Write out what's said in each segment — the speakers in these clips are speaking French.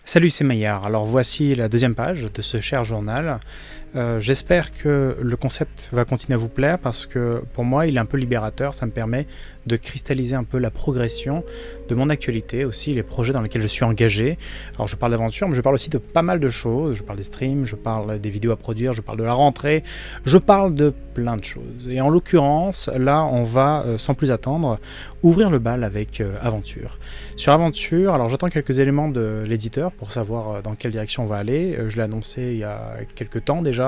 Salut, c'est Maillard. Alors voici la deuxième page de ce cher journal. J'espère que le concept va continuer à vous plaire parce que pour moi il est un peu libérateur, ça me permet de cristalliser un peu la progression de mon actualité, aussi les projets dans lesquels je suis engagé. Alors je parle d'aventure, mais je parle aussi de pas mal de choses, je parle des streams, je parle des vidéos à produire, je parle de la rentrée, je parle de plein de choses. Et en l'occurrence, là on va, sans plus attendre, ouvrir le bal avec Aventure. Sur Aventure, alors j'attends quelques éléments de l'éditeur pour savoir dans quelle direction on va aller. Je l'ai annoncé il y a quelques temps déjà,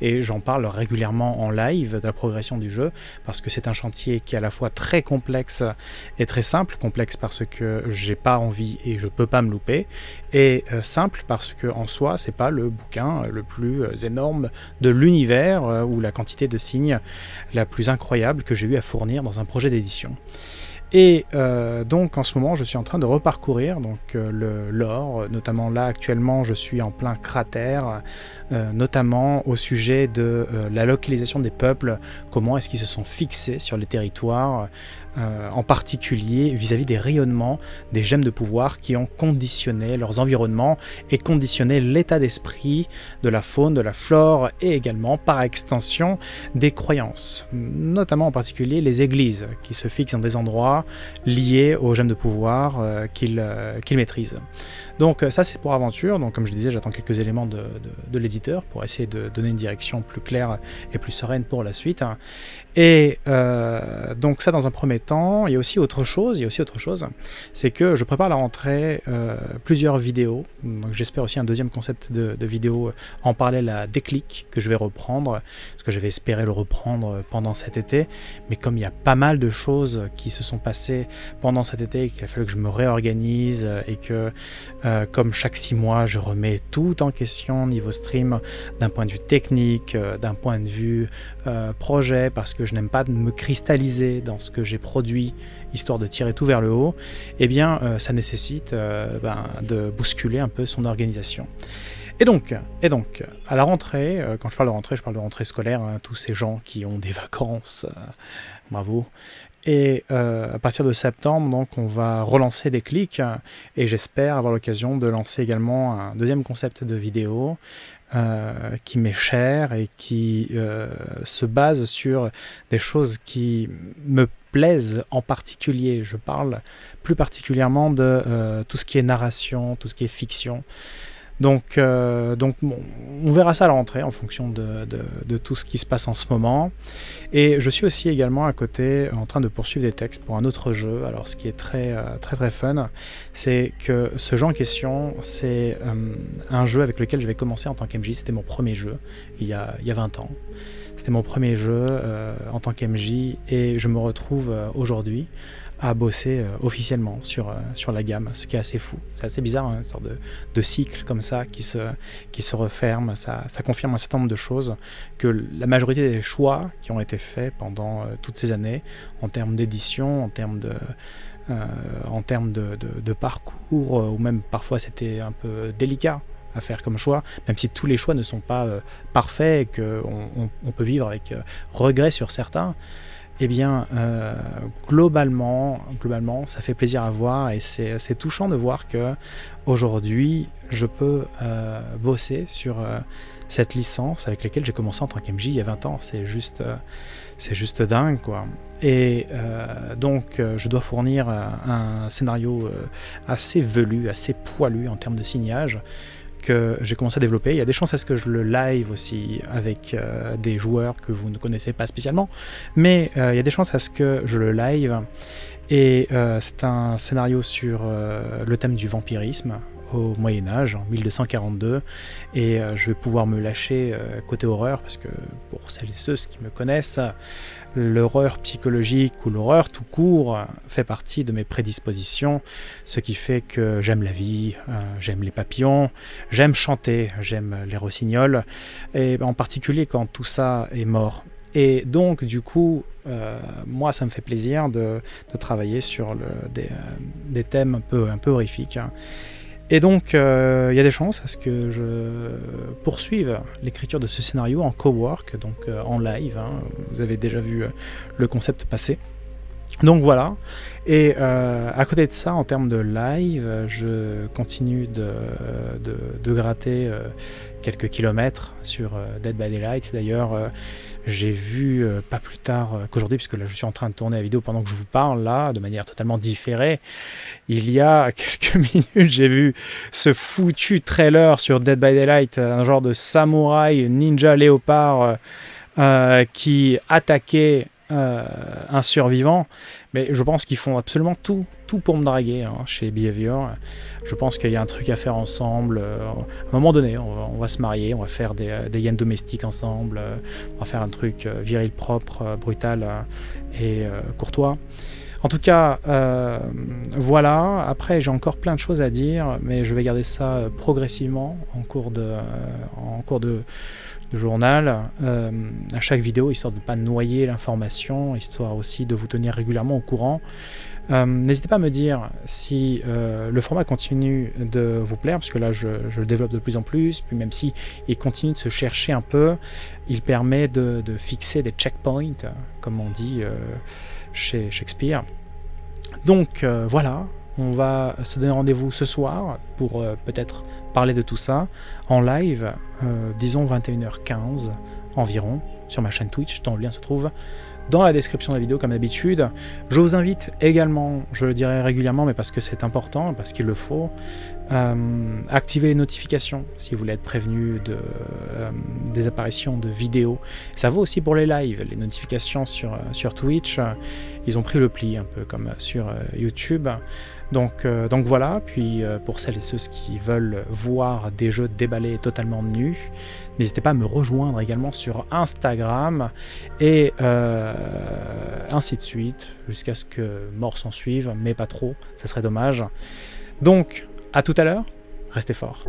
et j'en parle régulièrement en live de la progression du jeu, parce que c'est un chantier qui est à la fois très complexe et très simple. Complexe parce que j'ai pas envie et je peux pas me louper, et simple parce que en soi c'est pas le bouquin le plus énorme de l'univers ou la quantité de signes la plus incroyable que j'ai eu à fournir dans un projet d'édition. Et donc en ce moment je suis en train de reparcourir le lore, notamment là actuellement je suis en plein cratère, notamment au sujet de la localisation des peuples, comment est-ce qu'ils se sont fixés sur les territoires, en particulier vis-à-vis des rayonnements des gemmes de pouvoir qui ont conditionné leurs environnements et conditionné l'état d'esprit de la faune, de la flore et également par extension des croyances, notamment en particulier les églises qui se fixent dans des endroits liés aux gemmes de pouvoir qu'ils maîtrisent. Donc ça c'est pour Aventure, donc comme je disais j'attends quelques éléments de l'éditeur pour essayer de donner une direction plus claire et plus sereine pour la suite. Et donc ça dans un premier temps, il y a aussi autre chose, c'est que je prépare la rentrée plusieurs vidéos, donc j'espère aussi un deuxième concept de vidéo en parallèle à Déclic que je vais reprendre, parce que j'avais espéré le reprendre pendant cet été, mais comme il y a pas mal de choses qui se sont passées pendant cet été et qu'il a fallu que je me réorganise et que comme chaque 6 mois je remets tout en question niveau stream d'un point de vue technique, d'un point de vue projet, parce que je n'aime pas me cristalliser dans ce que j'ai produit histoire de tirer tout vers le haut, et bien ça nécessite de bousculer un peu son organisation. Et donc, à la rentrée, quand je parle de rentrée scolaire, hein, tous ces gens qui ont des vacances, bravo. Et à partir de septembre, donc, on va relancer Déclic, et j'espère avoir l'occasion de lancer également un deuxième concept de vidéo qui m'est cher et qui se base sur des choses qui me plaisent en particulier. Je parle plus particulièrement de tout ce qui est narration, tout ce qui est fiction. Donc bon, on verra ça à la rentrée en fonction de tout ce qui se passe en ce moment. Et je suis aussi également à côté en train de poursuivre des textes pour un autre jeu. Alors ce qui est très fun, c'est que ce jeu en question, c'est un jeu avec lequel j'avais commencé en tant qu'MJ. C'était mon premier jeu il y a 20 ans. C'était mon premier jeu en tant qu'MJ, et je me retrouve aujourd'hui à bosser officiellement sur la gamme, ce qui est assez fou. C'est assez bizarre, hein, une sorte de cycle comme ça qui se referme. Ça confirme un certain nombre de choses, que la majorité des choix qui ont été faits pendant toutes ces années, en termes d'édition, en termes de parcours, ou même parfois c'était un peu délicat à faire comme choix, même si tous les choix ne sont pas parfaits et qu'on peut vivre avec regret sur certains. Eh bien, globalement, ça fait plaisir à voir, et c'est touchant de voir que aujourd'hui, je peux bosser sur cette licence avec laquelle j'ai commencé en tant qu'MJ il y a 20 ans. C'est juste dingue, quoi. Et donc, je dois fournir un scénario assez velu, assez poilu en termes de signage, que j'ai commencé à développer. Il y a des chances à ce que je le live aussi avec des joueurs que vous ne connaissez pas spécialement, mais il y a des chances à ce que je le live, et c'est un scénario sur le thème du vampirisme au Moyen-Âge, en 1242, et je vais pouvoir me lâcher côté horreur, parce que pour celles et ceux qui me connaissent, l'horreur psychologique ou l'horreur tout court fait partie de mes prédispositions, ce qui fait que j'aime la vie, j'aime les papillons, j'aime chanter, j'aime les rossignols, et en particulier quand tout ça est mort. Et donc du coup, moi ça me fait plaisir de travailler sur des thèmes un peu horrifiques. Et donc, il y a des chances à ce que je poursuive l'écriture de ce scénario en cowork, donc en live, hein. Vous avez déjà vu le concept passer. Donc voilà, et à côté de ça, en termes de live, je continue de gratter quelques kilomètres sur Dead by Daylight. D'ailleurs, j'ai vu pas plus tard qu'aujourd'hui, puisque là je suis en train de tourner la vidéo pendant que je vous parle, là, de manière totalement différée, il y a quelques minutes, j'ai vu ce foutu trailer sur Dead by Daylight, un genre de samouraï ninja léopard qui attaquait un survivant. Mais je pense qu'ils font absolument tout pour me draguer hein, chez Behavior. Je pense qu'il y a un truc à faire ensemble. À un moment donné, on va se marier, on va faire des hyènes domestiques ensemble, on va faire un truc viril, propre, brutal et courtois. En tout cas, voilà. Après, j'ai encore plein de choses à dire, mais je vais garder ça progressivement en cours de journal, à chaque vidéo, histoire de ne pas noyer l'information, histoire aussi de vous tenir régulièrement au courant. N'hésitez pas à me dire si le format continue de vous plaire, parce que là je le développe de plus en plus, puis même si il continue de se chercher un peu, il permet de fixer des checkpoints, comme on dit chez Shakespeare. Donc voilà, on va se donner rendez-vous ce soir pour peut-être parler de tout ça en live, disons 21h15 environ, sur ma chaîne Twitch, dont le lien se trouve dans la description de la vidéo comme d'habitude. Je vous invite également, je le dirai régulièrement, mais parce que c'est important, parce qu'il le faut, activer les notifications si vous voulez être prévenu des apparitions de vidéos. Ça vaut aussi pour les lives, les notifications sur Twitch, ils ont pris le pli un peu comme sur YouTube. Donc voilà, puis pour celles et ceux qui veulent voir des jeux déballés totalement nus, n'hésitez pas à me rejoindre également sur Instagram et ainsi de suite, jusqu'à ce que mort s'en suive, mais pas trop, ça serait dommage. Donc, à tout à l'heure, restez forts.